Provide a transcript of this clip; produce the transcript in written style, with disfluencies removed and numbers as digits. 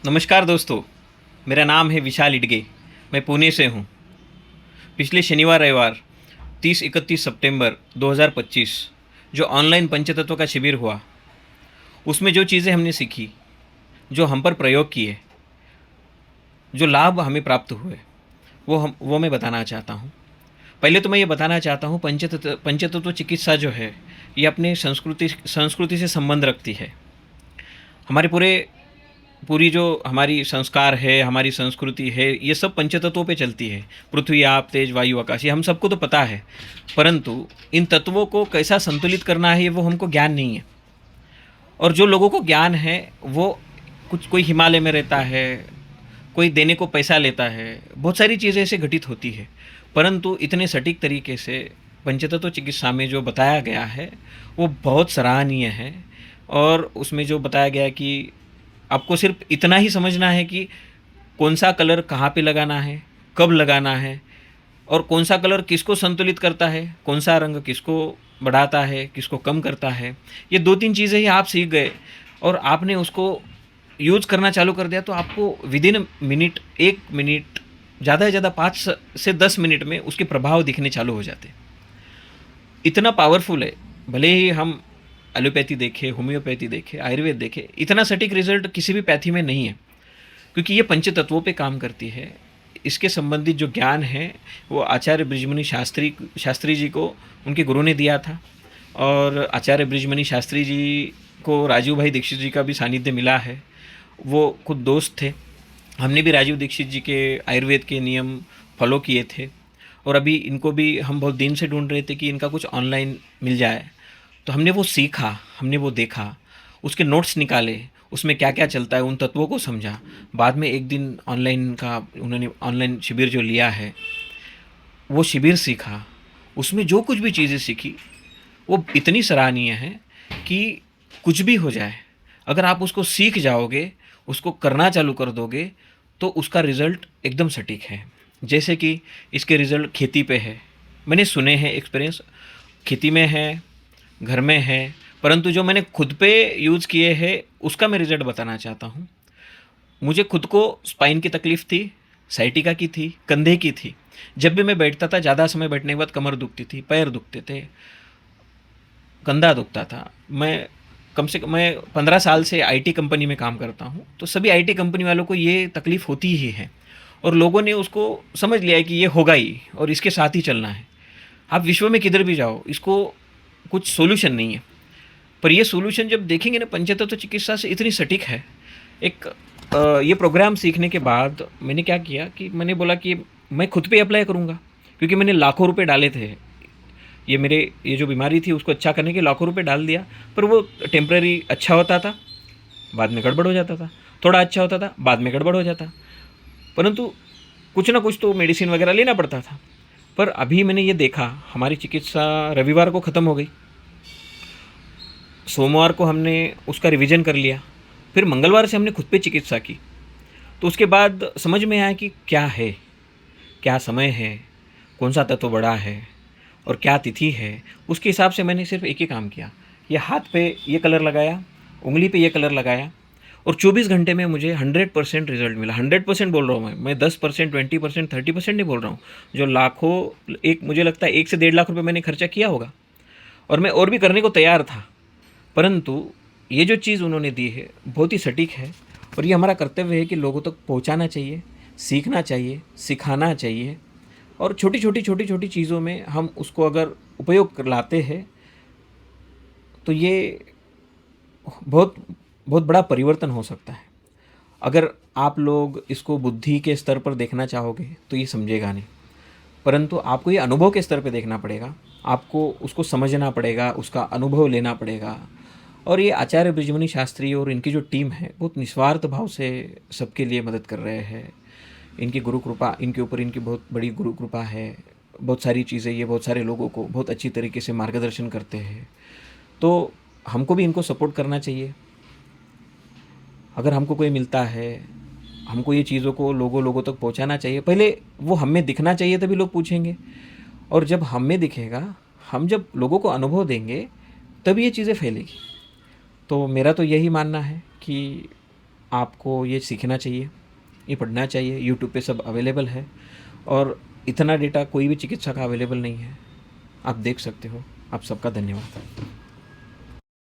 नमस्कार दोस्तों, मेरा नाम है विशाल इडगे। मैं पुणे से हूँ। पिछले शनिवार रविवार 30-31 सितंबर 2025 जो ऑनलाइन पंचतत्व का शिविर हुआ, उसमें जो चीज़ें हमने सीखी, जो हम पर प्रयोग किए, जो लाभ हमें प्राप्त हुए, वो मैं बताना चाहता हूँ। पहले तो मैं ये बताना चाहता हूँ, पंचतत्व चिकित्सा जो है, ये अपने संस्कृति से संबंध रखती है। हमारे पूरी जो हमारी संस्कार है, हमारी संस्कृति है, ये सब पंचतत्वों पे चलती है। पृथ्वी, आप, तेज, वायु, आकाश, ये हम सबको तो पता है, परंतु इन तत्वों को कैसा संतुलित करना है, ये वो हमको ज्ञान नहीं है। और जो लोगों को ज्ञान है, वो कोई हिमालय में रहता है, कोई देने को पैसा लेता है, बहुत सारी चीज़ें ऐसे घटित होती है। परंतु इतने सटीक तरीके से पंचतत्व चिकित्सा में जो बताया गया है, वो बहुत सराहनीय है। और उसमें जो बताया गया कि आपको सिर्फ इतना ही समझना है कि कौन सा कलर कहाँ पे लगाना है, कब लगाना है, और कौन सा कलर किसको संतुलित करता है, कौन सा रंग किसको बढ़ाता है, किसको कम करता है। ये 2-3 चीज़ें ही आप सीख गए और आपने उसको यूज़ करना चालू कर दिया, तो आपको विदिन मिनट, 1 मिनट, ज़्यादा से ज़्यादा 5 से 10 मिनट में उसके प्रभाव दिखने चालू हो जाते। इतना पावरफुल है। भले ही हम एलोपैथी देखें, होम्योपैथी देखें, आयुर्वेद देखें, इतना सटीक रिजल्ट किसी भी पैथी में नहीं है, क्योंकि ये पंचतत्वों पे काम करती है। इसके संबंधित जो ज्ञान है, वो आचार्य बृजमणि शास्त्री जी को उनके गुरु ने दिया था। और आचार्य बृजमणि शास्त्री जी को राजीव भाई दीक्षित जी का भी सानिध्य मिला है। वो खुद दोस्त थे। हमने भी राजीव दीक्षित जी के आयुर्वेद के नियम फॉलो किए थे, और अभी इनको भी हम बहुत दिन से ढूंढ रहे थे कि इनका कुछ ऑनलाइन मिल जाए। तो हमने वो सीखा, हमने वो देखा, उसके नोट्स निकाले, उसमें क्या क्या चलता है, उन तत्वों को समझा। बाद में एक दिन उन्होंने ऑनलाइन शिविर जो लिया है, वो शिविर सीखा। उसमें जो कुछ भी चीज़ें सीखी, वो इतनी सराहनीय है कि कुछ भी हो जाए, अगर आप उसको सीख जाओगे, उसको करना चालू कर दोगे, तो उसका रिज़ल्ट एकदम सटीक है। जैसे कि इसके रिज़ल्ट खेती पे है। मैंने सुने हैं, एक्सपीरियंस खेती में है, घर में है, परंतु जो मैंने खुद पे यूज़ किए हैं, उसका मैं रिज़ल्ट बताना चाहता हूँ। मुझे खुद को स्पाइन की तकलीफ़ थी, साइटिका की थी, कंधे की थी। जब भी मैं बैठता था, ज़्यादा समय बैठने के बाद कमर दुखती थी, पैर दुखते थे, कंधा दुखता था। मैं 15 साल से आईटी कंपनी में काम करता हूँ, तो सभी आईटी कंपनी वालों को ये तकलीफ़ होती ही है, और लोगों ने उसको समझ लिया है कि ये होगा ही और इसके साथ ही चलना है। आप विश्व में किधर भी जाओ, इसको कुछ सॉल्यूशन नहीं है। पर ये सॉल्यूशन जब देखेंगे ना, पंचतत्व चिकित्सा से इतनी सटीक है। एक ये प्रोग्राम सीखने के बाद मैंने क्या किया कि मैंने बोला कि मैं खुद पे अप्लाई करूँगा, क्योंकि मैंने लाखों रुपए डाले थे। ये जो बीमारी थी, उसको अच्छा करने के लाखों रुपए डाल दिया, पर वो टेम्पररी अच्छा होता था, बाद में गड़बड़ हो जाता था। थोड़ा अच्छा होता था, बाद में गड़बड़ हो जाता। परंतु कुछ ना कुछ तो मेडिसिन वगैरह लेना पड़ता था। पर अभी मैंने ये देखा, हमारी चिकित्सा रविवार को ख़त्म हो गई, सोमवार को हमने उसका रिवीजन कर लिया, फिर मंगलवार से हमने खुद पे चिकित्सा की। तो उसके बाद समझ में आया कि क्या है, क्या समय है, कौन सा तत्व बड़ा है और क्या तिथि है। उसके हिसाब से मैंने सिर्फ एक ही काम किया, ये हाथ पे ये कलर लगाया, उंगली पे ये कलर लगाया, और 24 घंटे में मुझे 100% रिजल्ट मिला। 100% बोल रहा हूँ मैं 10%, 20%, 30% नहीं बोल रहा हूँ। जो लाखों, मुझे लगता है 1 से 1.5 लाख रुपये मैंने खर्चा किया होगा, और मैं और भी करने को तैयार था। परंतु ये जो चीज़ उन्होंने दी है, बहुत ही सटीक है, और ये हमारा कर्तव्य है कि लोगों तक पहुंचाना चाहिए, सीखना चाहिए, सिखाना चाहिए। और छोटी छोटी चीज़ों में हम उसको अगर उपयोग कर लाते हैं, तो ये बहुत बहुत बड़ा परिवर्तन हो सकता है। अगर आप लोग इसको बुद्धि के स्तर पर देखना चाहोगे, तो ये समझेगा नहीं, परंतु आपको ये अनुभव के स्तर पे देखना पड़ेगा। आपको उसको समझना पड़ेगा, उसका अनुभव लेना पड़ेगा। और ये आचार्य बृजमणि शास्त्री और इनकी जो टीम है, बहुत निस्वार्थ भाव से सबके लिए मदद कर रहे हैं। इनकी गुरु कृपा, इनके ऊपर इनकी बहुत बड़ी गुरु कृपा है। बहुत सारी चीज़ें, ये बहुत सारे लोगों को बहुत अच्छी तरीके से मार्गदर्शन करते हैं। तो हमको भी इनको सपोर्ट करना चाहिए। अगर हमको कोई मिलता है, हमको ये चीज़ों को लोगों तक पहुंचाना चाहिए। पहले वो हम में दिखना चाहिए, तभी लोग पूछेंगे। और जब हम में दिखेगा, हम जब लोगों को अनुभव देंगे, तब ये चीज़ें फैलेगी। तो मेरा तो यही मानना है कि आपको ये सीखना चाहिए, ये पढ़ना चाहिए। यूट्यूब पे सब अवेलेबल है और इतना डेटा कोई भी चिकित्सा का अवेलेबल नहीं है। आप देख सकते हो। आप सबका धन्यवाद।